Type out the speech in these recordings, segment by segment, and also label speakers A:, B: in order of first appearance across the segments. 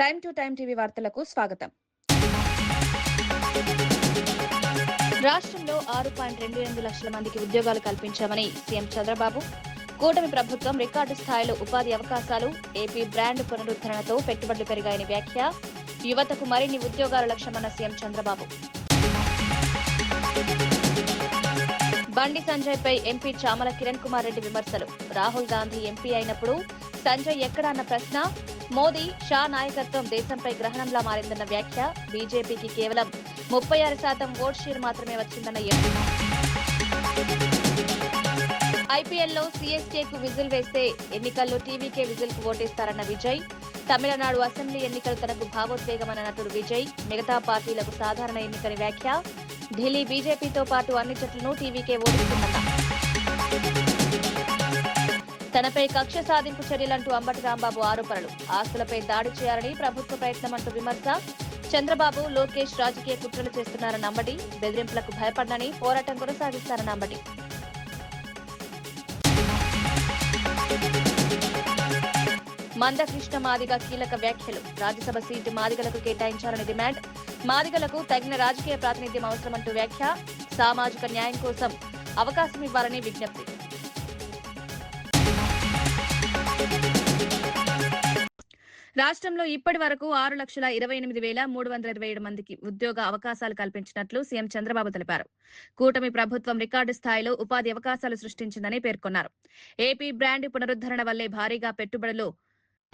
A: Time to time TV వార్తలకు స్వాగతం. రాష్ట్రంలో 6.28 లక్షల మందికి ఉద్యోగాలు కల్పించామని సీఎం చంద్రబాబు, కూటమి ప్రభుత్వం రికార్డు స్థాయిలో ఉపాధి అవకాశాలు, ఏపీ బ్రాండ్ పునరుద్ధరణతో పెట్టుబడులు పెరిగాయని వ్యాఖ్య, యువతకు మరిన్ని ఉద్యోగాల లక్ష్యమన్న సీఎం చంద్రబాబు. బండి సంజయ్ పై ఎంపీ చామల కిరణ్ కుమార్ రెడ్డి విమర్శలు. రాహుల్ గాంధీ ఎంపీ అయినప్పుడు సంజయ్ ఎక్కడ అన్న ప్రశ్న, మోదీ షా నాయకత్వం దేశంపై గ్రహణంలా మారిందన్న వ్యాఖ్య, బీజేపీకి కేవలం 36% ఓట్ షేర్ మాత్రమే వచ్చిందన్న ఎంపీ. ఐపీఎల్లో సీఎస్కేకు విజిల్ వేస్తే ఎన్నికల్లో టీవీకే విజిల్ కు ఓటేస్తారన్న విజయ్, తమిళనాడు అసెంబ్లీ ఎన్నికలు తనకు భావోద్వేగమన్న నటుడు విజయ్, మిగతా పార్టీలకు సాధారణ ఎన్నికని వ్యాఖ్య, ఢిల్లీ బీజేపీతో పాటు అన్ని జట్లను టీవీకే ఓడిస్తుందన్న. తనపై కక్ష సాధింపు చర్యలంటూ అంబటి రాంబాబు ఆరోపణలు. ఆస్తులపై దాడి చేయాలని ప్రభుత్వ ప్రయత్నమంటూ విమర్శ. చంద్రబాబు, లోకేష్ రాజకీయ కుట్రలు చేస్తున్నారన్న అంబటి, బెదిరింపులకు భయపడనని పోరాటం కొనసాగిస్తారన్న అంబటి. మందకృష్ణ మాదిగ కీలక వ్యాఖ్యలు. రాజ్యసభ సీటు మాదిగలకు కేటాయించాలని డిమాండ్. మాదిగలకు తగిన రాజకీయ ప్రాతినిధ్యం అవసరమంటూ వ్యాఖ్య. సామాజిక న్యాయం కోసం అవకాశం ఇవ్వాలని విజ్ఞప్తి. రాష్ట్రంలో ఇప్పటి వరకు 6,28,327 మందికి ఉద్యోగ అవకాశాలు కల్పించినట్లు సీఎం చంద్రబాబు తెలిపారు. కూటమి ప్రభుత్వం రికార్డు స్థాయిలో ఉపాధి అవకాశాలు సృష్టించిందని పేర్కొన్నారు. ఏపీ బ్రాండ్ పునరుద్ధరణ వల్లే భారీగా పెట్టుబడులు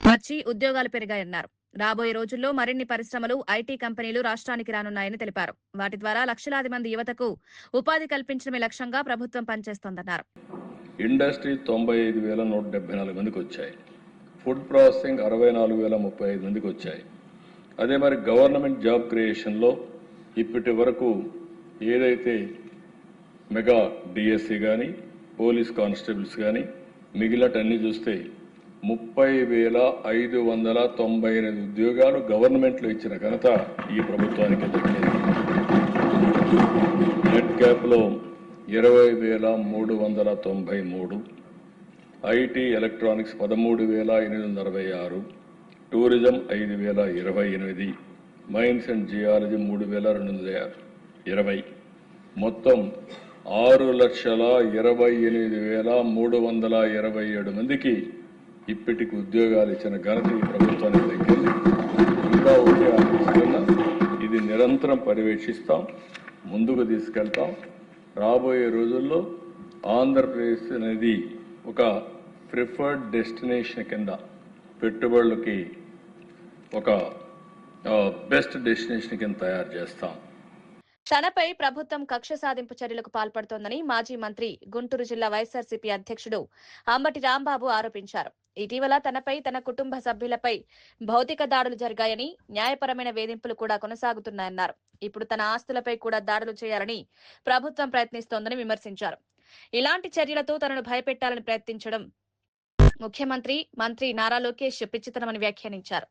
A: వచ్చి ఉద్యోగాలు పెరిగాయన్నారు. రాబోయే రోజుల్లో మరిన్ని పరిశ్రమలు, ఐటీ కంపెనీలు రాష్ట్రానికి రానున్నాయని తెలిపారు. వాటి ద్వారా లక్షలాది మంది యువతకు ఉపాధి కల్పించడమే లక్ష్యంగా ప్రభుత్వం పనిచేస్తోందన్నారు.
B: ఇండస్ట్రీ 95,174 మందికి వచ్చాయి. ఫుడ్ ప్రాసెసింగ్ 64,035 మందికి వచ్చాయి. అదే మరి గవర్నమెంట్ జాబ్ క్రియేషన్లో ఇప్పటి వరకు ఏదైతే మెగా డిఎస్సి కానీ, పోలీస్ కానిస్టేబుల్స్ కానీ మిగిలినటన్నీ చూస్తే 30,598 ఉద్యోగాలు గవర్నమెంట్లో ఇచ్చిన ఘనత ఈ ప్రభుత్వానికి దక్కింది. నెట్ క్యాప్లో 20,393, IT electronics 13,866, tourism 5,028, mines and geology 3,220, మొత్తం 6,28,327 మందికి ఇప్పటికి ఉద్యోగాలు ఇచ్చిన ఘనత ఈ ప్రభుత్వానికి దక్కింది. ఇంకా ఉద్యోగాలు ఇది నిరంతరం పర్యవేక్షిస్తాం, ముందుకు తీసుకెళ్తాం. రాబోయే రోజుల్లో ఆంధ్రప్రదేశ్ అనేది ఒక ప్రిఫర్డ్ డెస్టినేషన్ కింద పెట్టుబడులకి ఒక బెస్ట్ డెస్టినేషన్ కింద తయారు చేస్తాం.
A: తనపై ప్రభుత్వం కక్ష సాధింపు చర్యలకు పాల్పడుతోందని మాజీ మంత్రి, గుంటూరు జిల్లా వైఎస్ఆర్సీపీ అధ్యక్షుడు అంబటి రాంబాబు ఆరోపించారు. ఇటీవల తనపై, తన కుటుంబ సభ్యులపై భౌతిక దాడులు జరిగాయని, న్యాయపరమైన వేధింపులు కూడా కొనసాగుతున్నాయన్నారు. ఇప్పుడు తన ఆస్తులపై కూడా దాడులు చేయాలని ప్రభుత్వం ప్రయత్నిస్తోందని విమర్శించారు. ఇలాంటి చర్యలతో తనను భయపెట్టాలని ప్రయత్నించడం ముఖ్యమంత్రి, మంత్రి నారా లోకేష్ పిచ్చితనమని వ్యాఖ్యానించారు.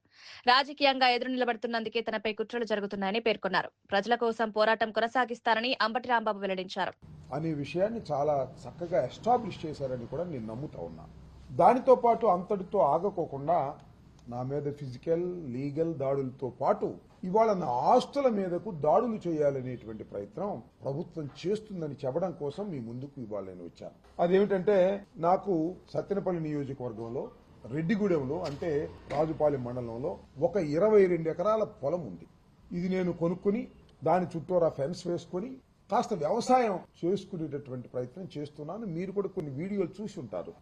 A: రాజకీయంగా ఎదురు నిలబడుతున్నందుకే తనపై కుట్రలు జరుగుతున్నాయని పేర్కొన్నారు. ప్రజల కోసం పోరాటం కొనసాగిస్తారని అంబటి రాంబాబు వెల్లడించారు.
C: అనే విషయాన్ని చాలా చక్కగా ఎస్టాబ్లిష్ చేశారని కూడా నేను నమ్ముతా ఉన్నా. దానితో పాటు అంతటితో ఆగకోకుండా నా మీద ఫిజికల్, లీగల్ దాడులతో పాటు ఇవాళ నా ఆస్తుల మీదకు దాడులు చేయాలనేటువంటి ప్రయత్నం ప్రభుత్వం చేస్తుందని చెప్పడం కోసం మీ ముందుకు ఇవాళ నేను వచ్చాను. అదేమిటంటే, నాకు సత్తెనపల్లి నియోజకవర్గంలో రెడ్డిగూడెంలో అంటే రాజుపాలెం మండలంలో ఒక 22 ఎకరాల పొలం ఉంది. ఇది నేను కొనుక్కుని దాని చుట్టూరా ఫెన్స్ వేసుకుని కాస్త వ్యవసాయం చేసుకునేటటువంటి ప్రయత్నం చేస్తున్నాను. మీరు కూడా కొన్ని వీడియోలు చూసి ఉంటారు.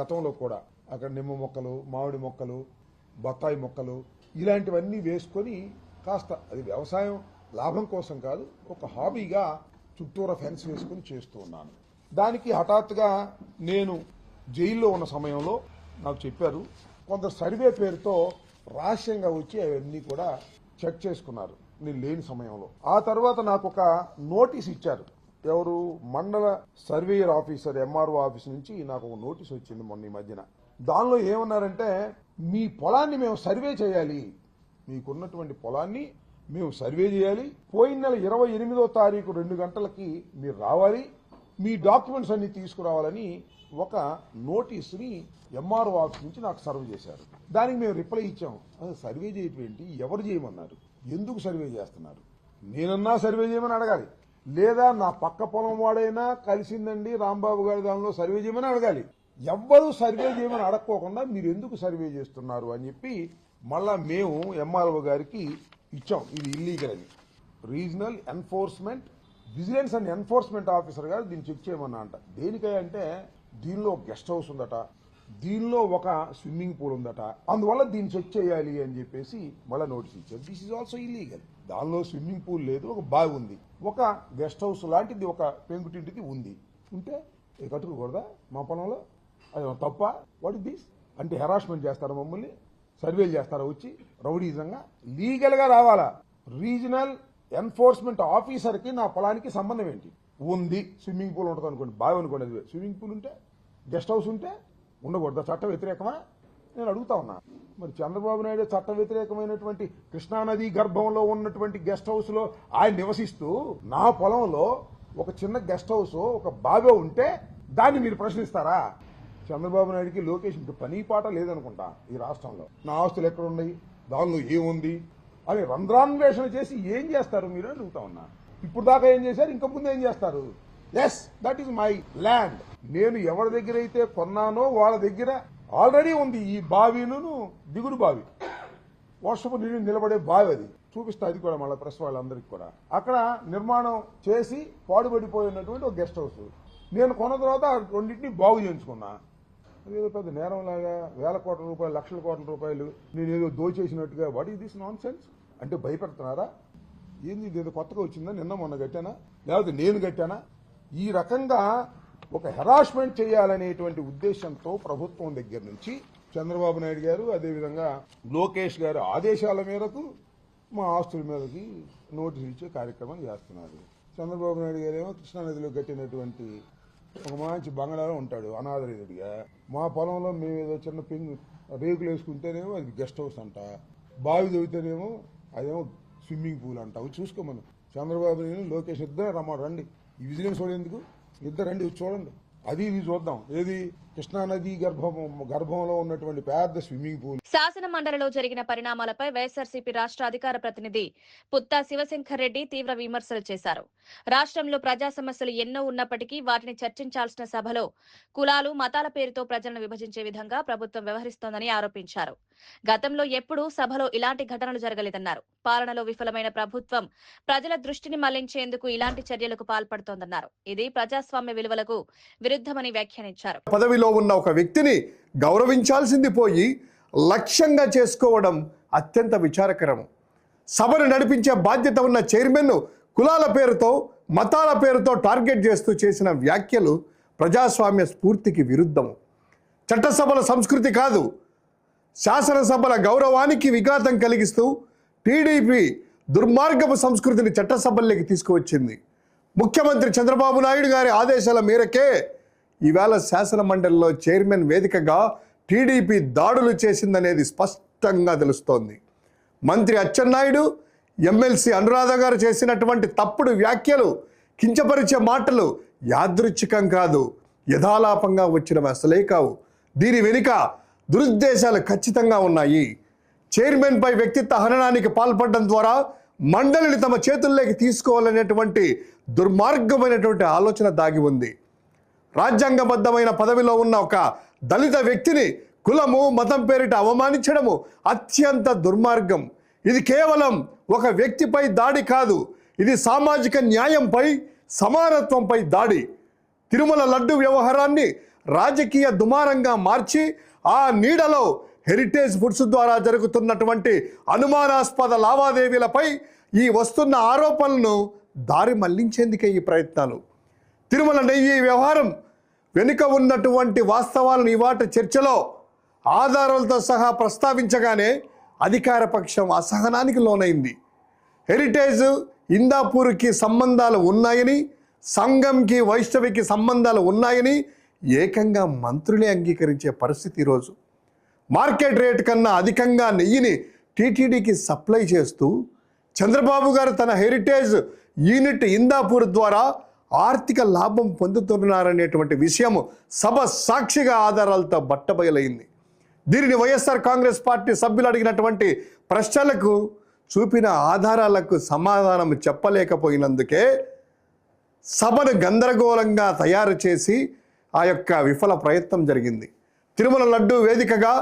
C: గతంలో కూడా అక్కడ నిమ్మ మొక్కలు, మామిడి మొక్కలు, బత్తాయి మొక్కలు ఇలాంటివన్నీ వేసుకొని కాస్త అది వ్యవసాయం లాభం కోసం కాదు, ఒక హాబీగా చుట్టూరా ఫెన్స్ వేసుకుని చేస్తూ ఉన్నాను. దానికి హఠాత్తుగా నేను జైల్లో ఉన్న సమయంలో నాకు చెప్పారు, కొందరు సర్వే పేరుతో రహస్యంగా వచ్చి అవన్నీ కూడా చెక్ చేసుకున్నారు నేను లేని సమయంలో. ఆ తర్వాత నాకు ఒక నోటీస్ ఇచ్చారు. ఎవరు? మండల సర్వేయర్ ఆఫీసర్, ఎంఆర్ఓ ఆఫీస్ నుంచి నాకు ఒక నోటీస్ వచ్చింది మొన్న ఈ మధ్యన. దానిలో ఏమన్నారంటే, మీ పొలాన్ని మేము సర్వే చేయాలి, మీకున్నటువంటి పొలాన్ని మేము సర్వే చేయాలి, పోయిన నెల 28వ తారీఖు 2 గంటలకి మీరు రావాలి, మీ డాక్యుమెంట్స్ అన్ని తీసుకురావాలని ఒక నోటీసుని ఎంఆర్ఓ ఆఫీస్ నుంచి నాకు సర్వ్ చేశారు. దానికి మేము రిప్లై ఇచ్చాం. అది సర్వే చేయటం ఏంటి, ఎవరు చేయమన్నారు, ఎందుకు సర్వే చేస్తున్నారు, నేనన్నా సర్వే చేయమని అడగాలి, లేదా నా పక్క పొలం వాడైనా కలిసిందండి రాంబాబు గారి దానిలో సర్వే చేయమని అడగాలి. ఎవ్వరూ సర్వే చేయమని అడగకోకుండా మీరు ఎందుకు సర్వే చేస్తున్నారు అని చెప్పి మళ్ళా మేము ఎంఆర్ఓ గారికి ఇచ్చాం. ఇది ఇల్లీగల్ అని. Regional enforcement vigilance and enforcement officer గారు దీన్ని చెక్ చేయమన్నా అంట. దేనికంటే దీనిలో ఒక గెస్ట్ హౌస్ ఉందట, దీనిలో ఒక స్విమ్మింగ్ పూల్ ఉందట, అందువల్ల దీన్ని చెక్ చేయాలి అని చెప్పేసి మళ్ళీ నోటీస్ ఇచ్చారు. This is also illegal. దానిలో స్విమ్మింగ్ పూల్ లేదు, ఒక బావి ఉంది, ఒక గెస్ట్ హౌస్ లాంటిది ఒక పెంకుటింటిది ఉంది. ఉంటే కట్టుకోకూడదా మా పొలంలో? అది తప్ప? What is this? అంటే హెరాస్మెంట్ చేస్తారా మమ్మల్ని? సర్వేలు చేస్తారా వచ్చి రౌడీజంగా? లీగల్గా రావాలా. రీజనల్ ఎన్ఫోర్స్మెంట్ ఆఫీసర్కి నా పొలానికి సంబంధం ఏంటి? ఉంది, స్విమ్మింగ్ పూల్ ఉంటుంది అనుకోండి, బావి అనుకోండి, అది స్విమ్మింగ్ పూల్ ఉంటే గెస్ట్ హౌస్ ఉంటే ఉండకూడదా? చట్ట వ్యతిరేకమా? నేను అడుగుతా ఉన్నా. మరి చంద్రబాబు నాయుడు చట్ట వ్యతిరేకమైనటువంటి కృష్ణానది గర్భంలో ఉన్నటువంటి గెస్ట్ హౌస్ లో ఆయన నివసిస్తూ నా పొలంలో ఒక చిన్న గెస్ట్ హౌస్ ఒక బావి ఉంటే దాన్ని మీరు ప్రశ్నిస్తారా? చంద్రబాబు నాయుడికి లోకేష్ ఇంక పని పాట లేదనుకుంటా ఈ రాష్ట్రంలో. నా ఆస్తులు ఎక్కడ ఉన్నాయి, దానిలో ఏముంది అని రంధ్రాన్వేషణ చేసి ఏం చేస్తారు మీరు అడుగుతా ఉన్నా. ఇప్పుడు దాకా ఏం చేశారు, ఇంకా ముందు ఏం చేస్తారు? Yes, that is my land. నేను ఎవరి దగ్గర అయితే కొన్నానో వాళ్ళ దగ్గర ఆల్రెడీ ఉంది ఈ బావిను, దిగుడు బావి, వర్షపు నీళ్ళు నిలబడే బావి. అది చూపిస్తా, అది కూడా మళ్ళీ ప్రెస్ వాళ్ళందరికీ కూడా. అక్కడ నిర్మాణం చేసి పాడుబడిపోయినటువంటి ఒక గెస్ట్ హౌస్ నేను కొన్న తర్వాత రెండింటిని బాగు చేయించుకున్నా. అదేదో పెద్ద నేరంలాగా వేల కోట్ల రూపాయలు, లక్షల కోట్ల రూపాయలు నేను ఏదో దోచేసినట్టుగా. What is this nonsense? అంటే భయపెడుతున్నారా? ఏంది ఇదేదో కొత్తగా వచ్చిందా, నిన్న మొన్న కట్టానా, లేకపోతే నేను కట్టానా? ఈ రకంగా ఒక హెరాస్మెంట్ చేయాలనేటువంటి ఉద్దేశంతో ప్రభుత్వం దగ్గర నుంచి చంద్రబాబు నాయుడు గారు, అదేవిధంగా లోకేష్ గారు ఆదేశాల మేరకు మా ఆస్తుల మీదకి నోటీసులు ఇచ్చే కార్యక్రమం చేస్తున్నారు. చంద్రబాబు నాయుడు గారు ఏమో కృష్ణానదిలో కట్టినటువంటి ఒక మంచి బంగాళాలో ఉంటాడు అనాథరితుడిగా. మా పొలంలో మేము ఏదో చిన్న రేకులు వేసుకుంటేనేమో అది గెస్ట్ హౌస్ అంట, బావి తవ్వితేనేమో అదేమో స్విమ్మింగ్ పూల్ అంట. అవి చూసుకోమను. చంద్రబాబు నాయుడు లోకేష్ ఇద్దరే రమ్మడు, రండి, ఈ విజిలెన్స్ చూడేందుకు ఇద్దరు రండి, చూడండి, అది ఇది చూద్దాం. ఏది కృష్ణానది గర్భంలో ఉన్నటువంటి పెద్ద స్విమ్మింగ్ పూల్.
A: శాసన మండలిలో జరిగిన పరిణామాలపై వైఎస్ఆర్సీపీ రాష్ట్ర అధికార ప్రతినిధి పుత్తా శివశంకర్ రెడ్డి తీవ్ర విమర్శలు చేశారు. రాష్ట్రంలో ప్రజా సమస్యలు ఎన్నో ఉన్నప్పటికీ వాటిని చర్చించాల్సిన సభలో కులాలు, మతాల పేరుతో ప్రజలను విభజించే విధంగా ప్రభుత్వం వ్యవహరిస్తోందని ఆరోపించారు. గతంలో ఎప్పుడూ సభలో ఇలాంటి ఘటనలు జరగలేదన్నారు. పాలనలో విఫలమైన ప్రభుత్వం ప్రజల దృష్టిని మళ్లించేందుకు ఇలాంటి చర్యలకు పాల్పడుతోందన్నారు. ఇది ప్రజాస్వామ్య విలువలకు విరుద్ధమని వ్యాఖ్యానించారు.
D: పదవిలో ఉన్న ఒక వ్యక్తిని గౌరవించాల్సింది పోయి లక్ష్యంగా చేసుకోవడం అత్యంత విచారకరం. సభను నడిపించే బాధ్యత ఉన్న చైర్మన్ను కులాల పేరుతో, మతాల పేరుతో టార్గెట్ చేస్తూ చేసిన వ్యాఖ్యలు ప్రజాస్వామ్య స్ఫూర్తికి విరుద్ధము. చట్టసభల సంస్కృతి కాదు, శాసనసభల గౌరవానికి విఘాతం కలిగిస్తూ టీడీపీ దుర్మార్గపు సంస్కృతిని చట్టసభల్లోకి తీసుకువచ్చింది. ముఖ్యమంత్రి చంద్రబాబు నాయుడు గారి ఆదేశాల మేరకే ఈవేళ శాసన మండలిలో చైర్మన్ వేదికగా టీడీపీ దాడులు చేసిందనేది స్పష్టంగా తెలుస్తోంది. మంత్రి అచ్చెన్నాయుడు, ఎమ్మెల్సీ అనురాధ గారు చేసినటువంటి తప్పుడు వ్యాఖ్యలు, కించపరిచే మాటలు యాదృచ్ఛికం కాదు, యథాలాపంగా వచ్చినవి అసలే కావు. దీని వెనుక దురుద్దేశాలు ఖచ్చితంగా ఉన్నాయి. చైర్మన్పై వ్యక్తిత్వ హననానికి పాల్పడడం ద్వారా మండలిని తమ చేతుల్లోకి తీసుకోవాలనేటువంటి దుర్మార్గమైనటువంటి ఆలోచన దాగి ఉంది. రాజ్యాంగబద్ధమైన పదవిలో ఉన్న ఒక దళిత వ్యక్తిని కులము, మతం పేరిట అవమానించడము అత్యంత దుర్మార్గం. ఇది కేవలం ఒక వ్యక్తిపై దాడి కాదు, ఇది సామాజిక న్యాయంపై, సమానత్వంపై దాడి. తిరుమల లడ్డు వ్యవహారాన్ని రాజకీయ దుమారంగా మార్చి ఆ నీడలో హెరిటేజ్ ఫుడ్స్ ద్వారా జరుగుతున్నటువంటి అనుమానాస్పద లావాదేవీలపై ఈ వస్తున్న ఆరోపణలను దారి మళ్లించేందుకే ఈ ప్రయత్నాలు. తిరుమల నెయ్యి వ్యవహారం వెనుక ఉన్నటువంటి వాస్తవాలను ఇవాటి చర్చలో ఆధారాలతో సహా ప్రస్తావించగానే అధికార పక్షం అసహనానికి లోనైంది. హెరిటేజ్, ఇందాపూర్కి సంబంధాలు ఉన్నాయని, సంఘంకి, వైష్ణవికి సంబంధాలు ఉన్నాయని ఏకంగా మంత్రులే అంగీకరించే పరిస్థితి ఈరోజు. మార్కెట్ రేటు కన్నా అధికంగా నెయ్యిని టీటీడీకి సప్లై చేస్తూ చంద్రబాబు గారు తన హెరిటేజ్ యూనిట్ ఇందాపూర్ ద్వారా ఆర్థిక లాభం పొందుతున్నారనేటువంటి విషయం సభ సాక్షిగా ఆధారాలతో బట్టబయలైంది. దీనిని వైఎస్ఆర్ కాంగ్రెస్ పార్టీ సభ్యులు అడిగినటువంటి ప్రశ్నలకు చూపిన ఆధారాలకు సమాధానం చెప్పలేకపోయినందుకే సభను గందరగోళంగా తయారు చేసి ఆ యొక్క విఫల ప్రయత్నం జరిగింది. తిరుమల లడ్డూ వేదికగా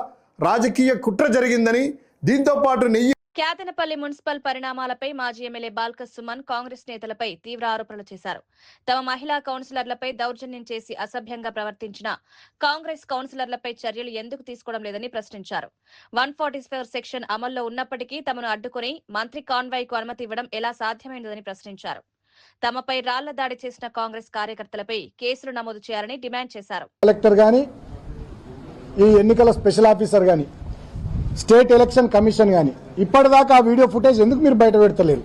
D: రాజకీయ కుట్ర జరిగిందని, దీంతో పాటు నెయ్యి
A: క్యాతనపల్లి మున్సిపల్ పరిణామాలపై మాజీ ఎమ్మెల్యే బాల్క సుమన్ కాంగ్రెస్ నేతలపై తీవ్ర ఆరోపణలు చేశారు. తమ మహిళా కౌన్సిలర్లపై దౌర్జన్యం చేసి అసభ్యంగా ప్రవర్తించిన కాంగ్రెస్ కౌన్సిలర్లపై చర్యలు ఎందుకు తీసుకోవడం లేదని ప్రశ్నించారు. 144 సెక్షన్ అమల్లో ఉన్నప్పటికీ తమను అడ్డుకుని మంత్రి కాన్వాయ్కు అనుమతి ఇవ్వడం ఎలా సాధ్యమైందని ప్రశ్నించారు. తమపై రాళ్ల దాడి చేసిన కాంగ్రెస్ కార్యకర్తలపై కేసులు నమోదు చేయాలని డిమాండ్ చేశారు.
E: కలెక్టర్ గాని, ఈ ఎన్నికల స్పెషల్ ఆఫీసర్ గాని, స్టేట్ ఎలక్షన్ కమిషన్ గాని ఇప్పటిదాకా ఆ వీడియో ఫుటేజ్ ఎందుకు మీరు బయట పెడతలేరు?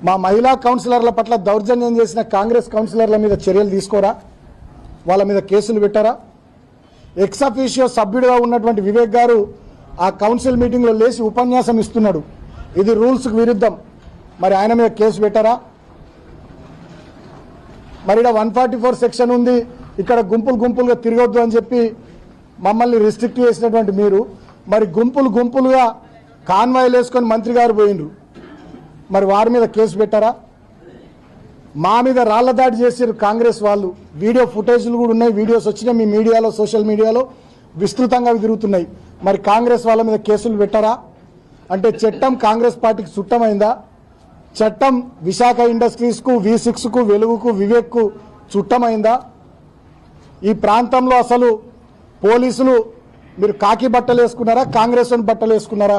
E: మా మహిళా కౌన్సిలర్ల పట్ల దౌర్జన్యం చేసిన కాంగ్రెస్ కౌన్సిలర్ల మీద చర్యలు తీసుకోరా? వాళ్ళ మీద కేసులు పెట్టారా? ఎక్స్ అఫీషియో సభ్యుడిగా ఉన్నటువంటి వివేక్ గారు ఆ కౌన్సిల్ మీటింగ్లో లేచి ఉపన్యాసం ఇస్తున్నాడు, ఇది రూల్స్కు విరుద్ధం. మరి ఆయన మీద కేసు పెట్టారా? మరి ఇక్కడ 144 సెక్షన్ ఉంది, ఇక్కడ గుంపులుగా తిరగొద్దు అని చెప్పి మమ్మల్ని రిస్ట్రిక్ట్ చేసినటువంటి మీరు మరి గుంపులుగా కాన్వాయ్లు వేసుకొని మంత్రి గారు పోయినరు, మరి వారి మీద కేసు పెట్టారా? మా మీద రాళ్ల దాడి చేసారు కాంగ్రెస్ వాళ్ళు. వీడియో ఫుటేజ్లు కూడా ఉన్నాయి, వీడియోస్ వచ్చినాయి మీ మీడియాలో, సోషల్ మీడియాలో విస్తృతంగా తిరుగుతున్నాయి. మరి కాంగ్రెస్ వాళ్ళ మీద కేసులు పెట్టారా? అంటే చట్టం కాంగ్రెస్ పార్టీకి చుట్టమైందా? చట్టం విశాఖ ఇండస్ట్రీస్కు, V6కు, వెలుగుకు, వివేక్కు చుట్టమైందా? ఈ ప్రాంతంలో అసలు పోలీసులు మీరు కాకి బట్టలు వేసుకున్నారా, కాంగ్రెస్ బట్టలు వేసుకున్నారా?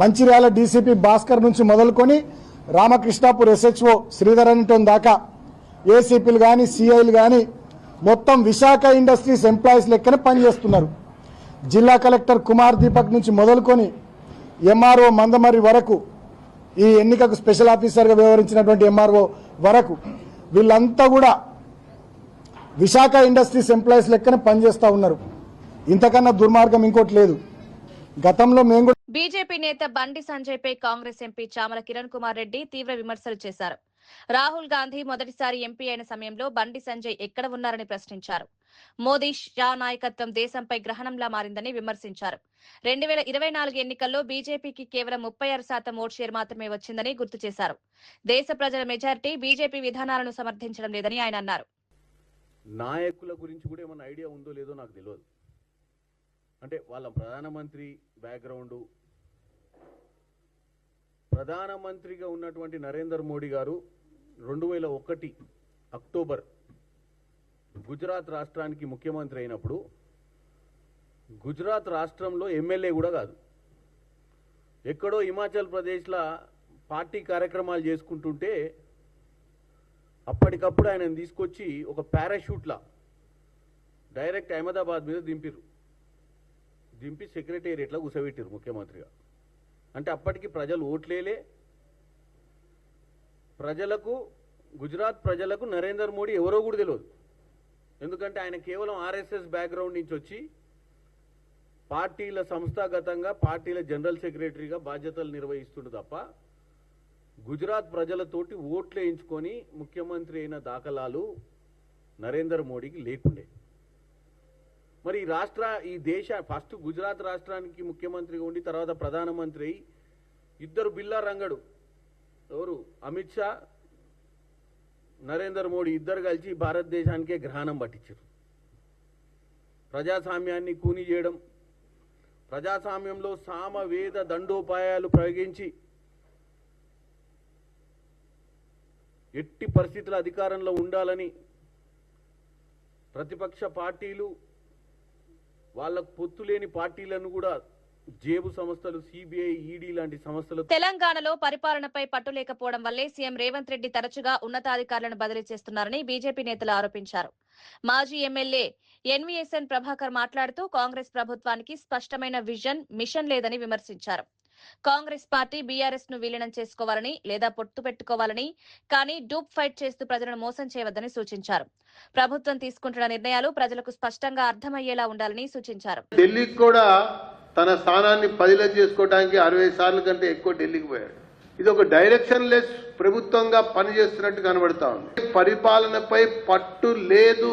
E: మంచిర్యాల డీసీపీ భాస్కర్ నుంచి మొదలుకొని రామకృష్ణాపూర్ SHO శ్రీధరన్టోన్ దాకా ఏసీపీలు కానీ, సిఐలు కానీ మొత్తం విశాఖ ఇండస్ట్రీస్ ఎంప్లాయీస్ లెక్కనే పనిచేస్తున్నారు. జిల్లా కలెక్టర్ కుమార్ దీపక్ నుంచి మొదలుకొని MRO మందమర్రి వరకు, ఈ ఎన్నికకు స్పెషల్ ఆఫీసర్గా వ్యవహరించినటువంటి MRO వరకు వీళ్ళంతా కూడా విశాఖ ఇండస్ట్రీస్ ఎంప్లాయీస్ లెక్కనే పనిచేస్తూ ఉన్నారు. ఇంతకన్నా దుర్మార్గం ఇంకోటి లేదు. గతంలో మేము
A: బీజేపీ నేత బండి సంజయ్ పై కాంగ్రెస్ ఎంపీ చామల కిరణ్ కుమార్ రెడ్డి తీవ్ర విమర్శలు చేశారు. రాహుల్ గాంధీ మొదటిసారి ఎంపీ అయిన సమయంలో బండి సంజయ్ ఎక్కడ ఉన్నారని ప్రశ్నించారు. మోదీ, షా నాయకత్వం దేశంపై గ్రహణంలా మారిందని విమర్శించారు. 2024 ఎన్నికల్లో బీజేపీకి కేవలం 36% ఓట్ షేర్ మాత్రమే వచ్చిందని గుర్తు చేశారు. దేశ ప్రజల మెజారిటీ బీజేపీ విధానాలను సమర్థించడం లేదని ఆయన అన్నారు.
F: నాయకుల గురించి కూడా ఏమైనా ఐడియా ఉందో లేదో నాకు తెలియదు. అంటే వాళ్ళ ప్రధానమంత్రి బ్యాక్గ్రౌండ్, ప్రధానమంత్రిగా ఉన్నటువంటి నరేంద్ర మోడీ గారు 2001 అక్టోబర్ గుజరాత్ రాష్ట్రానికి ముఖ్యమంత్రి అయినప్పుడు గుజరాత్ రాష్ట్రంలో ఎమ్మెల్యే కూడా కాదు, ఎక్కడో హిమాచల్ ప్రదేశ్లో పార్టీ కార్యక్రమాలు చేసుకుంటుంటే అప్పటికప్పుడు ఆయనను తీసుకొచ్చి ఒక పారాషూట్లా డైరెక్ట్ అహ్మదాబాద్ మీద దింపి సెక్రటేరియట్లో కూర్చోబెట్టారు ముఖ్యమంత్రిగా. అంటే అప్పటికి ప్రజలు ఓట్లేలే, గుజరాత్ ప్రజలకు నరేంద్ర మోడీ ఎవరో కూడా తెలియదు. ఎందుకంటే ఆయన కేవలం RSS బ్యాక్గ్రౌండ్ నుంచి వచ్చి పార్టీల సంస్థాగతంగా పార్టీల జనరల్ సెక్రటరీగా బాధ్యతలు నిర్వహిస్తుండు తప్ప గుజరాత్ ప్రజలతోటి ఓట్లు వేయించుకొని ముఖ్యమంత్రి అయిన దాఖలాలు నరేంద్ర మోడీకి లేకుండే. మరి ఈ దేశ ఫస్ట్ గుజరాత్ రాష్ట్రానికి ముఖ్యమంత్రిగా ఉండి తర్వాత ప్రధానమంత్రి అయి ఇద్దరు బిల్లా రంగడు, ఎవరు అమిత్ షా, నరేంద్ర మోడీ ఇద్దరు కలిసి భారతదేశానికే గ్రహణం పట్టించారు. ప్రజాస్వామ్యాన్ని కూని చేయడం, ప్రజాస్వామ్యంలో సామవేద దండోపాయాలు ప్రయోగించి ఎట్టి పరిస్థితుల అధికారంలో ఉండాలని ప్రతిపక్ష పార్టీలు, వాళ్ళకు పొత్తు లేని పార్టీలను కూడా జేబు సంస్థలు, CBI, ED లాంటి సంస్థలు.
A: తెలంగాణలో పరిపాలనపై పట్టు లేకపోవడం వల్లే సీఎం రేవంత్ రెడ్డి తరచుగా ఉన్నతాధికారులను బదిలీ చేస్తున్నారని బీజేపీ నేతలు ఆరోపించారు. మాజీ ఎమ్మెల్యే NVSN ప్రభాకర్ మాట్లాడుతూ కాంగ్రెస్ ప్రభుత్వానికి స్పష్టమైన విజన్, మిషన్ లేదని విమర్శించారు. కాంగ్రెస్ పార్టీ BRS ను విలీనం చేసుకోవాలని లేదా పొత్తు పెట్టుకోవాలని, కానీ డూప్ ఫైట్ చేస్తూ ప్రజలను మోసం చేయవద్దని సూచించారు. ప్రభుత్వం తీసుకుంటున్న నిర్ణయాలు ప్రజలకు స్పష్టంగా అర్థమయ్యేలా ఉండాలని సూచించారు.
G: ఢిల్లీకి కూడా తన స్థానాన్ని పదిలం చేసుకోవడానికి 60 సార్లు కంటే ఎక్కువ ఢిల్లీకి పోయాడు. ఇది ఒక డైరెక్షన్ లెస్ ప్రభుత్వంగా పనిచేస్తున్నట్టు కనబడతా ఉంది. పరిపాలనపై పట్టు లేదు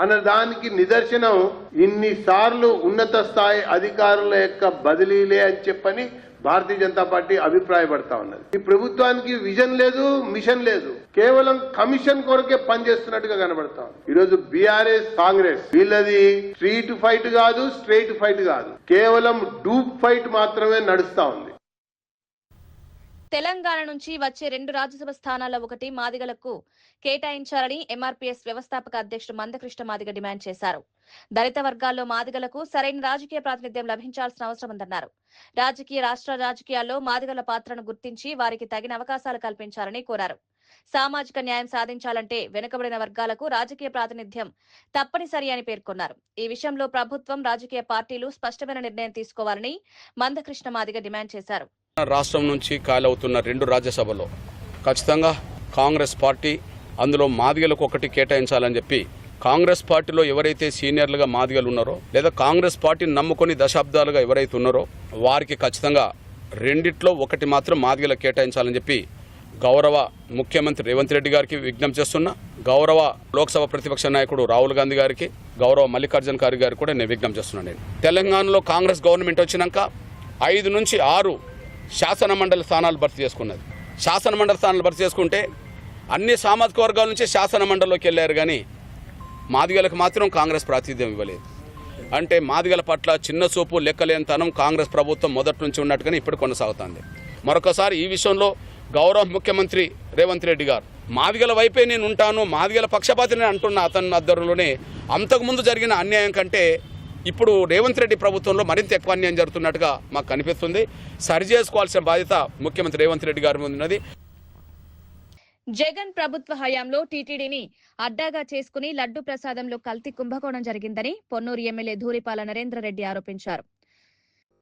G: అన్నదానికి నిదర్శనం ఇన్నిసార్లు ఉన్నత స్థాయి అధికారుల యొక్క బదిలీలే అని చెప్పని భారతీయ జనతా పార్టీ అభిప్రాయపడతా ఉన్నది. ఈ ప్రభుత్వానికి విజన్ లేదు, మిషన్ లేదు, కేవలం కమిషన్ కొరకే పనిచేస్తున్నట్టుగా కనబడతా ఉంది. ఈరోజు బీఆర్ఎస్ కాంగ్రెస్ వీళ్ళది స్ట్రీట్ ఫైట్ కాదు, స్ట్రైట్ ఫైట్ కాదు, కేవలం డూప్ ఫైట్ మాత్రమే నడుస్తా ఉంది.
A: తెలంగాణ నుంచి వచ్చే 2 రాజ్యసభ స్థానాల్లో ఒకటి మాదిగలకు కేటాయించాలని ఎంఆర్పీఎస్ వ్యవస్థాపక అధ్యక్షుడు మందకృష్ణ మాదిగ డిమాండ్ చేశారు. దళిత వర్గాల్లో మాదిగలకు సరైన రాజకీయ ప్రాతినిధ్యం లభించాల్సిన అవసరం ఉందన్నారు. రాష్ట్ర రాజకీయాల్లో మాదిగల పాత్రను గుర్తించి వారికి తగిన అవకాశాలు కల్పించాలని కోరారు. సామాజిక న్యాయం సాధించాలంటే వెనుకబడిన వర్గాలకు రాజకీయ ప్రాతినిధ్యం తప్పనిసరి అని పేర్కొన్నారు. ఈ విషయంలో ప్రభుత్వం, రాజకీయ పార్టీలు స్పష్టమైన నిర్ణయం తీసుకోవాలని మందకృష్ణ మాదిగ డిమాండ్ చేశారు.
H: రాష్ట్రం నుంచి ఖాళీ 2 రాజ్యసభలో ఖచ్చితంగా కాంగ్రెస్ పార్టీ అందులో మాదిగలకు ఒకటి కేటాయించాలని చెప్పి కాంగ్రెస్ పార్టీలో ఎవరైతే సీనియర్లుగా మాదిగలు ఉన్నారో లేదా కాంగ్రెస్ పార్టీని నమ్ముకొని దశాబ్దాలుగా ఎవరైతే ఉన్నారో వారికి ఖచ్చితంగా 2 ఒకటి మాత్రం మాదిగలకు కేటాయించాలని చెప్పి గౌరవ ముఖ్యమంత్రి రేవంత్ రెడ్డి గారికి విజ్ఞప్తి చేస్తున్నా. గౌరవ లోక్సభ ప్రతిపక్ష నాయకుడు రాహుల్ గాంధీ గారికి, గౌరవ మల్లికార్జున ఖార్గే గారికి కూడా నేను విజ్ఞప్తి చేస్తున్నాను. తెలంగాణలో కాంగ్రెస్ గవర్నమెంట్ వచ్చినాక 5 నుంచి 6 శాసన మండలి స్థానాలు భర్తీ చేసుకున్నది. శాసన మండలి స్థానాలు భర్తీ చేసుకుంటే అన్ని సామాజిక వర్గాల నుంచి శాసన మండలిలోకి వెళ్ళారు, కానీ మాదిగలకు మాత్రం కాంగ్రెస్ ప్రాతినిధ్యం ఇవ్వలేదు. అంటే మాదిగల పట్ల చిన్న చూపు, లెక్కలేనితనం కాంగ్రెస్ ప్రభుత్వం మొదటి నుంచి ఉన్నట్టుగానే ఇప్పుడు కొనసాగుతుంది. మరొకసారి ఈ విషయంలో గౌరవ ముఖ్యమంత్రి రేవంత్ రెడ్డి గారు మాదిగల వైపే నేను ఉంటాను, మాదిగల పక్షపాతిని అంటున్న అతని ఆధ్వర్యంలోనే అంతకుముందు జరిగిన అన్యాయం కంటే ఇప్పుడు రేవంత్ రెడ్డి ప్రభుత్వంలో మరింత ఎక్కువ అన్యాయం జరుగుతున్నట్టుగా మాకు కనిపిస్తుంది. సరిచేసుకోవాల్సిన బాధ్యత ముఖ్యమంత్రి రేవంత్ రెడ్డి గారి మీద ఉన్నది.
A: జగన్ ప్రభుత్వ హయాంలో టీటీడీని అడ్డాగా చేసుకుని లడ్డు ప్రసాదంలో కల్తీ కుంభకోణం జరిగిందని పొన్నూరు ఎమ్మెల్యే ధూళిపాల నరేంద్రరెడ్డి ఆరోపించారు.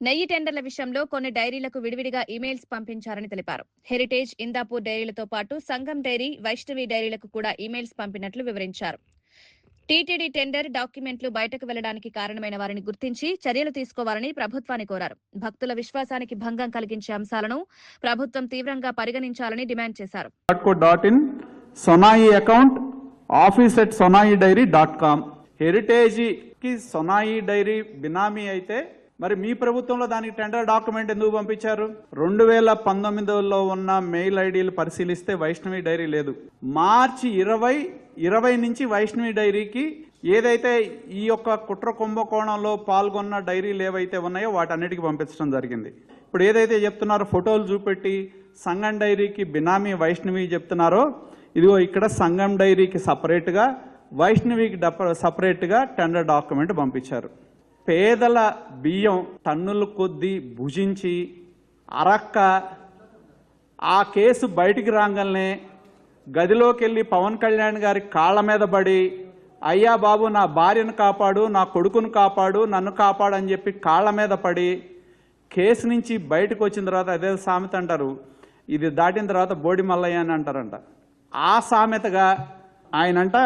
A: నెయ్యి టెండర్ల విషయంలో కొన్ని డైరీలకు విడివిడిగా ఇమెయిల్స్ పంపించారని తెలిపారు. హెరిటేజ్, ఇందాపూర్ డైరీలతో పాటు సంఘం డైరీ, వైష్ణవి డైరీలకు కూడా ఇమెయిల్స్ పంపినట్లు వివరించారు. టీటీడీ టెండర్ డాక్యుమెంట్లు బయటకు వెళ్లడానికి కారణమైన వారిని గుర్తించి చర్యలు తీసుకోవాలని ప్రభుత్వాన్ని కోరారు. భక్తుల విశ్వాసానికి భంగం కలిగించే అంశాలను ప్రభుత్వం తీవ్రంగా పరిగణించాలని డిమాండ్ చేశారు.
I: సొనాయి అకౌంట్ office@sonaidiary.com హెరిటేజ్ కి సొనాయి డైరీ బినామీ అయితే మరి మీ ప్రభుత్వంలో దానికి టెండర్ డాక్యుమెంట్ ఎందుకు పంపించారు? 2019లో ఉన్న మెయిల్ ఐడీలు పరిశీలిస్తే వైష్ణవి డైరీ లేదు. మార్చి 2020 నుంచి వైష్ణవి డైరీకి ఏదైతే ఈ యొక్క కుట్ర కుంభకోణంలో పాల్గొన్న డైరీలు ఏవైతే ఉన్నాయో వాటన్నిటికీ పంపించడం జరిగింది. ఇప్పుడు ఏదైతే చెప్తున్నారో ఫోటోలు చూపెట్టి సంగం డైరీకి బినామీ వైష్ణవి చెప్తున్నారో, ఇదిగో ఇక్కడ సంగం డైరీకి సపరేట్గా, వైష్ణవికి సపరేట్గా టెండర్ డాక్యుమెంట్ పంపించారు. పేదల బియ్యం టన్నుల కొద్దీ భుజించి అరక్క ఆ కేసు బయటికి రాగానే గదిలోకి వెళ్ళి పవన్ కళ్యాణ్ గారి కాళ్ళ మీద పడి, అయ్యా బాబు నా భార్యను కాపాడు, నా కొడుకును కాపాడు, నన్ను కాపాడు అని చెప్పి కాళ్ళ మీద పడి కేసు నుంచి బయటకు వచ్చిన తర్వాత అదే సామెత అంటారు, ఇది దాటిన తర్వాత బోడి మల్లయ్య అని అంటారంట. ఆ సామెతగా ఆయనంట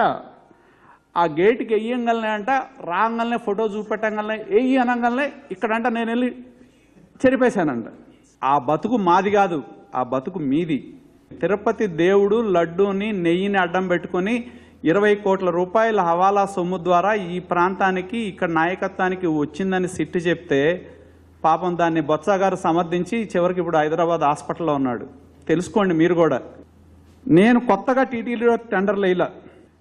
I: ఆ గేటుకి వెయ్యంగానే అంట రాగానే ఫోటో చూపెట్టంగానే వెయ్యి అనగానే ఇక్కడంట నేను వెళ్ళి చెరిపేశానంట. ఆ బతుకు మాది కాదు, ఆ బతుకు మీది. తిరుపతి దేవుడు లడ్డూని నెయ్యిని అడ్డం పెట్టుకొని 20 కోట్ల రూపాయల హవాలా సొమ్ము ద్వారా ఈ ప్రాంతానికి ఇక్కడ నాయకత్వానికి వచ్చిందని సిట్టు చెప్తే పాపం దాన్ని బొత్స గారు సమర్థించి చివరికి ఇప్పుడు హైదరాబాద్ హాస్పిటల్లో ఉన్నాడు. తెలుసుకోండి మీరు కూడా. నేను కొత్తగా టీటీడీలో టెండర్లు వేయలా,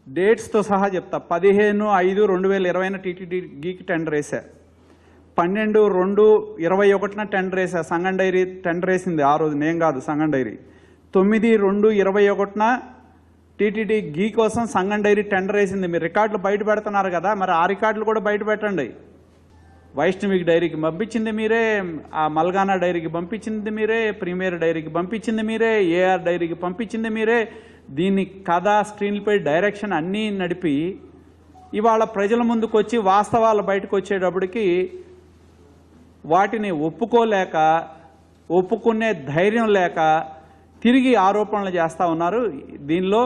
I: డేట్స్తో సహా చెప్తా. 15/5/2020 టీటీడీకి టెండర్ వేసా, 12/2/21 టెండర్ వేసా. సంగం డైరీ టెండర్ వేసింది ఆ రోజు, నేను కాదు, సంగం డైరీ. 9/2/21 టీటీడీ గీ కోసం సంగం డైరీ టెండర్ వేసింది. మీరు రికార్డులు బయట పెడుతున్నారు కదా, మరి ఆ రికార్డులు కూడా బయట పెట్టండి. వైష్ణవికి డైరీకి పంపించింది మీరే, ఆ మల్గానా డైరీకి పంపించింది మీరే, ప్రీమియర్ డైరీకి పంపించింది మీరే, ఏఆర్ డైరీకి పంపించింది మీరే. దీన్ని కథ, స్క్రీన్పై డైరెక్షన్ అన్నీ నడిపి ఇవాళ ప్రజల ముందుకు వచ్చి వాస్తవాలు బయటకు వచ్చేటప్పటికి వాటిని ఒప్పుకోలేక, ఒప్పుకునే ధైర్యం లేక తిరిగి ఆరోపణలు చేస్తూ ఉన్నారు. దీనిలో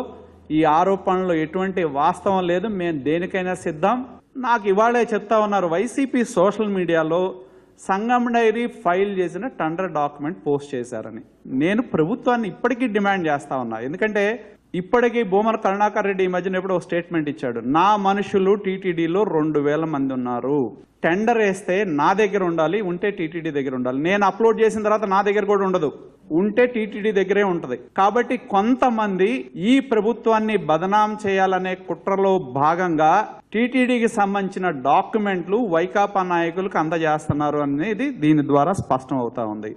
I: ఈ ఆరోపణలో ఎటువంటి వాస్తవం లేదు, మేము దేనికైనా సిద్ధం. నాకు ఇవాళే చెప్తా ఉన్నారు వైసీపీ సోషల్ మీడియాలో సంగం డైరీ ఫైల్ చేసిన టెండర్ డాక్యుమెంట్ పోస్ట్ చేశారని. నేను ప్రభుత్వాన్ని ఇప్పటికీ డిమాండ్ చేస్తా ఉన్నా. ఎందుకంటే ఇప్పటికీ భూమన కరుణాకర్ రెడ్డి ఈ మధ్యన ఎప్పుడు ఒక స్టేట్మెంట్ ఇచ్చాడు, నా మనుషులు టీటీడీలో 2000 మంది ఉన్నారు, టెండర్ వేస్తే నా దగ్గర ఉండాలి, ఉంటే టీటీడీ దగ్గర ఉండాలి. నేను అప్లోడ్ చేసిన తర్వాత నా దగ్గర కూడా ఉండదు, ఉంటే టీటీడీ దగ్గరే ఉంటుంది. కాబట్టి కొంతమంది ఈ ప్రభుత్వాన్ని బదనాం చేయాలనే కుట్రలో భాగంగా టీటీడీకి సంబంధించిన డాక్యుమెంట్లు వైకాపా నాయకులకు అందజేస్తున్నారు అనేది దీని ద్వారా స్పష్టం అవుతా ఉంది.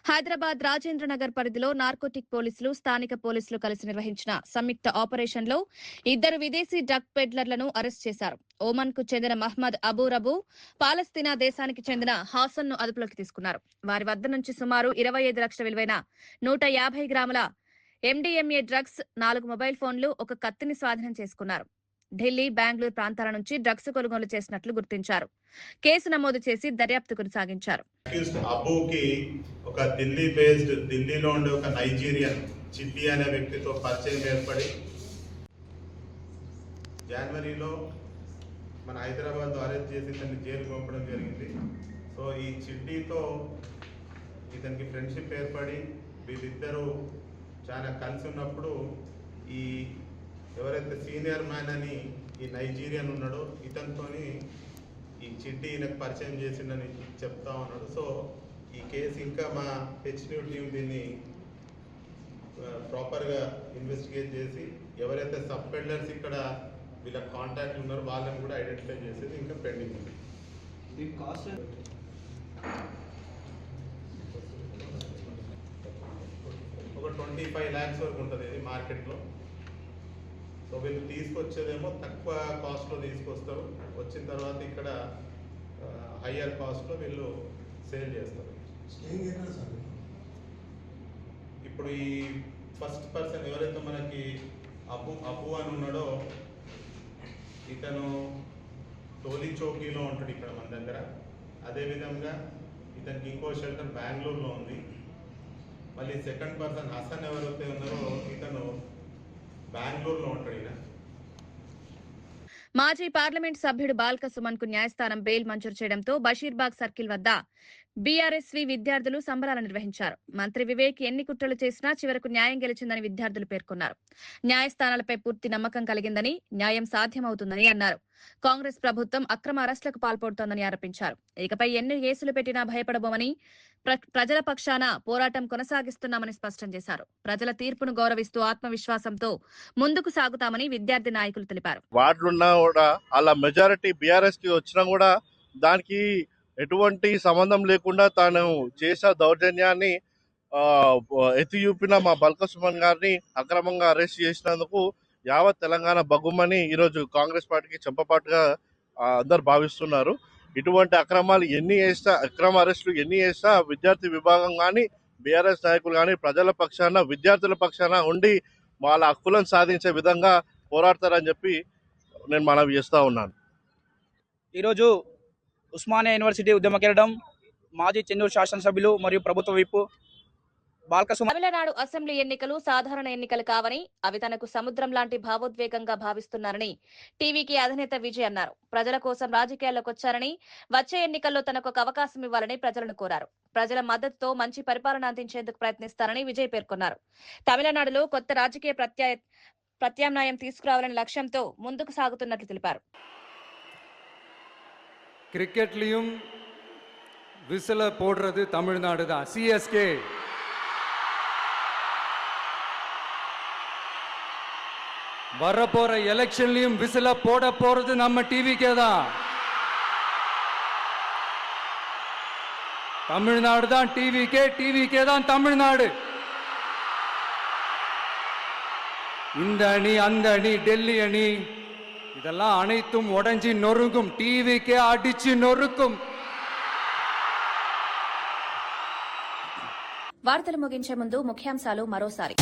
A: హైదరాబాద్ రాజేంద్రనగర్ పరిధిలో నార్కోటిక్ పోలీసులు, స్థానిక పోలీసులు కలిసి నిర్వహించిన సంయుక్త ఆపరేషన్లో 2 విదేశీ డ్రగ్ పెడ్లర్లను అరెస్ట్ చేశారు. ఓమన్ కు చెందిన మహ్మద్ అబూ రబు, పాలస్తీనా దేశానికి చెందిన హాసన్ ను అదుపులోకి తీసుకున్నారు. వారి వద్ద నుంచి సుమారు 25 లక్షల విలువైన 150 గ్రాముల MDMA డ్రగ్స్, 4 మొబైల్ ఫోన్లు, 1 కత్తిని స్వాధీనం చేసుకున్నారు. ఢిల్లీ, బెంగళూరు ప్రాంతాల నుంచి డ్రగ్స్ కొనుగోలు చేసినట్లు గుర్తించారు. కేసు నమోదు చేసి దర్యాప్తు కొనసాగించారు.
J: అబూకి ఒక ఢిల్లీలో ఉండే ఒక నైజీరియన్ చిట్టి అనే వ్యక్తితో పరిచయం ఏర్పడి జనవరిలో మన హైదరాబాద్ అరెస్ట్ చేసి ఇతన్ని జైలుకు పంపడం జరిగింది. సో ఈ చిట్టితో ఇతనికి ఫ్రెండ్షిప్ ఏర్పడి వీళ్ళిద్దరూ చాలా కలిసి ఉన్నప్పుడు ఈ ఎవరైతే సీనియర్ మ్యాన్ అని ఈ నైజీరియన్ ఉన్నాడో ఇతనితోని ఈ చిట్టి ఈయనకు పరిచయం చేసిందని చెప్తా ఉన్నాడు. సో ఈ కేసు ఇంకా మా హెచ్న్యూ టీం దీన్ని ప్రాపర్గా ఇన్వెస్టిగేట్ చేసి ఎవరైతే సబ్ పెడ్లర్స్ ఇక్కడ వీళ్ళ కాంటాక్ట్ ఉన్నారో వాళ్ళని కూడా ఐడెంటిఫై చేసేది ఇంకా పెండింగ్ ఉంది. దీని కాస్ట్ ఒక 25 lakhs వరకు ఉంటుంది ఇది మార్కెట్లో. సో వీళ్ళు తీసుకొచ్చేదేమో తక్కువ కాస్ట్లో తీసుకొస్తారు, వచ్చిన తర్వాత ఇక్కడ హయ్యర్ కాస్ట్లో వీళ్ళు సేల్ చేస్తారు. ఇప్పుడు ఈ ఫస్ట్ పర్సన్ ఎవరైతే మనకి అబు అని ఉన్నాడో ఇతను టోలీ చౌకీలో ఉంటాడు ఇక్కడ మన దగ్గర. అదేవిధంగా ఇతనికి ఇంకో షెల్టర్ బెంగళూరులో ఉంది. మళ్ళీ సెకండ్ పర్సన్ హసన్ ఎవరైతే ఉన్నారో ఇతను బెంగళూరులో ఉంటాడు. ఈయన
A: మాజీ పార్లమెంట్ సభ్యుడు బాల్క సుమన్ కు న్యాయస్థానం బెయిల్ మంజూరు చేయడంతో బషీర్బాగ్ సర్కిల్ వద్ద బీఆర్ఎస్వి విద్యార్థులు సంబరాలు నిర్వహించారు. మంత్రి వివేక్ ఎన్ని కుట్రలు చేసినా చివరకు న్యాయం గెలిచిందని విద్యార్థులు పేర్కొన్నారు. న్యాయస్థానాలపై పూర్తి నమ్మకం కలిగిందని, న్యాయం సాధ్యమవుతుందని అన్నారు. కాంగ్రెస్ ప్రభుత్వం అక్రమ అరెస్టులకు పాల్పడుతోందని ఆరోపించారు. ఇకపై ఎన్ని కేసులు పెట్టినా భయపడబోమని, ప్రజల పక్షాన పోరాటం కొనసాగిస్తున్నామని స్పష్టం చేశారు. ప్రజల తీర్పును గౌరవిస్తూ ఆత్మవిశ్వాసంతో ముందుకు సాగుతామని విద్యార్థి నాయకులు తెలిపారు.
K: వార్డులున్నా కూడా అలా మెజారిటీ బీఆర్ఎస్ కి వచ్చినా కూడా దానికి ఎటువంటి సంబంధం లేకుండా తాను చేసిన దౌర్జన్యాన్ని ఎత్తి చూపిన మా బల్క సుమన్ గారిని అక్రమంగా అరెస్ట్ చేసినందుకు యావత్ తెలంగాణ బగ్గుమని ఈరోజు కాంగ్రెస్ పార్టీకి చెంపపాటుగా అందరు భావిస్తున్నారు. ఇటువంటి అక్రమాలు ఎన్ని చేసినా, అక్రమ అరెస్టులు ఎన్ని చేసినా విద్యార్థి విభాగం కానీ, బీఆర్ఎస్ నాయకులు కానీ ప్రజల పక్షాన, విద్యార్థుల పక్షాన ఉండి వాళ్ళ హక్కులను సాధించే విధంగా పోరాడతారని చెప్పి నేను మనవి చేస్తూ ఉన్నాను.
L: ఈరోజు ఉస్మానియా యూనివర్సిటీ ఉద్యమ కేంద్రం మాజీ చెన్నూరు శాసనసభ్యులు మరియు ప్రభుత్వ విప్
A: తమిళనాడు అసెంబ్లీ ఎన్నికలు సాధారణ ఎన్నికలు కావని, అవి తనకు సముద్రం లాంటి భావోద్వేగంగా భావిస్తున్నారని టీవీకి అధినేత విజయ్ అన్నారు. ప్రజల కోసం రాజకీయాల్లోకి వచ్చారని, వచ్చే ఎన్నికల్లో తనకు ఒక అవకాశం ఇవ్వాలని ప్రజలను కోరారు. ప్రజల మద్దతుతో మంచి పరిపాలన అందించేందుకు ప్రయత్నిస్తారని విజయ్ పేర్కొన్నారు. తమిళనాడులో కొత్త రాజకీయ ప్రత్యామ్నాయం తీసుకురావాలనే లక్ష్యంతో ముందుకు సాగుతున్నట్లు తెలిపారు.
M: கிரிக்கெட்லையும் விசில போடுறது தமிழ்நாடு தான். சிஎஸ்கே வரப்போற எலெக்ஷன்லயும் விசில போட போறது நம்ம டிவிக்கே தான். தமிழ்நாடு தான் டிவிக்கே, டிவிக்கே தான் தமிழ்நாடு. இந்த அணி, அந்த அணி, டெல்லி அணி, இதெல்லாம் அனைத்தும் உடைஞ்சி நொறுங்கும். டிவிக்கே அடிச்சு நொறுக்கும்.
A: వార్తలు ముగించే ముందు ముఖ్యాంశాలు మరోసారి.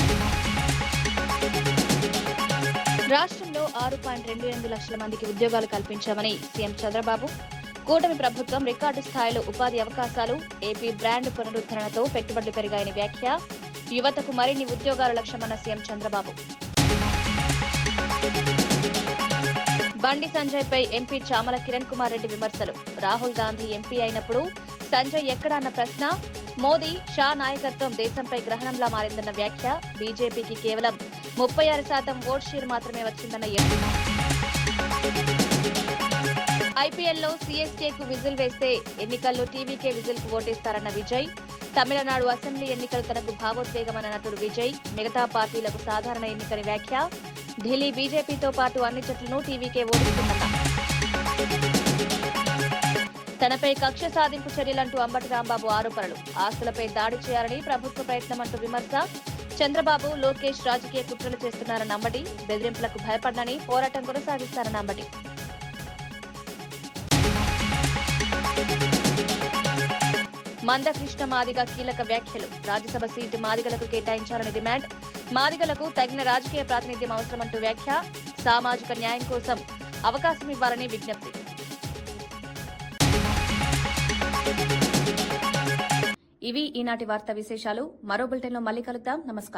A: రాష్ట్రంలో 6.28 లక్షల మందికి ఉద్యోగాలు కల్పించామని సీఎం చంద్రబాబు. కూటమి ప్రభుత్వం రికార్డు స్థాయిలో ఉపాధి అవకాశాలు, ఏపీ బ్రాండ్ పునరుద్ధరణతో పెట్టుబడులు పెరిగాయని వ్యాఖ్య. యువతకు మరిన్ని ఉద్యోగాల లక్ష్యమన్న సీఎం చంద్రబాబు. బండి సంజయ్ పై ఎంపీ చామల కిరణ్ కుమార్ రెడ్డి విమర్శలు. రాహుల్ గాంధీ ఎంపీ అయినప్పుడు సంజయ్ ఎక్కడ అన్న ప్రశ్న. మోదీ షా నాయకత్వం దేశంపై గ్రహణంలా మారిందన్న వ్యాఖ్య. బీజేపీకి కేవలం 36% ఓట్ షేర్ మాత్రమే వచ్చిందన్న ఎంపీ. ఐపీఎల్లో సీఎస్కేకు విజిల్ వేస్తే ఎన్నికల్లో టీవీకే విజిల్ కు ఓటేస్తారన్న విజయ్. తమిళనాడు అసెంబ్లీ ఎన్నికలు తనకు భావోద్వేగమన్న నటుడు విజయ్. మిగతా పార్టీలకు సాధారణ ఎన్నికని వ్యాఖ్య. ఢిల్లీ బీజేపీతో పాటు అన్ని జట్లను టీవీకే ఓడిస్తుందన్న. తనపై కక్ష సాధింపు చర్యలంటూ అంబటి రాంబాబు ఆరోపణలు. ఆస్తులపై దాడి చేయాలని ప్రభుత్వ ప్రయత్నమంటూ విమర్శ. చంద్రబాబు, లోకేష్ రాజకీయ కుట్రలు చేస్తున్నారన్న అంబటి. బెదిరింపులకు భయపడనని పోరాటం కొనసాగిస్తారన్న అంబటి. మందకృష్ణ మాదిగ కీలక వ్యాఖ్యలు. రాజ్యసభ సీటు మాదిగలకు కేటాయించాలని డిమాండ్. మాదిగలకు తగిన రాజకీయ ప్రాతినిధ్యం అవసరమంటూ వ్యాఖ్య. సామాజిక న్యాయం కోసం అవకాశం ఇవ్వాలని విజ్ఞప్తి. ఇవి ఈనాటి వార్తా విశేషాలు. మరో బులెటిన్లో మళ్ళీ కలుద్దాం. నమస్కారం.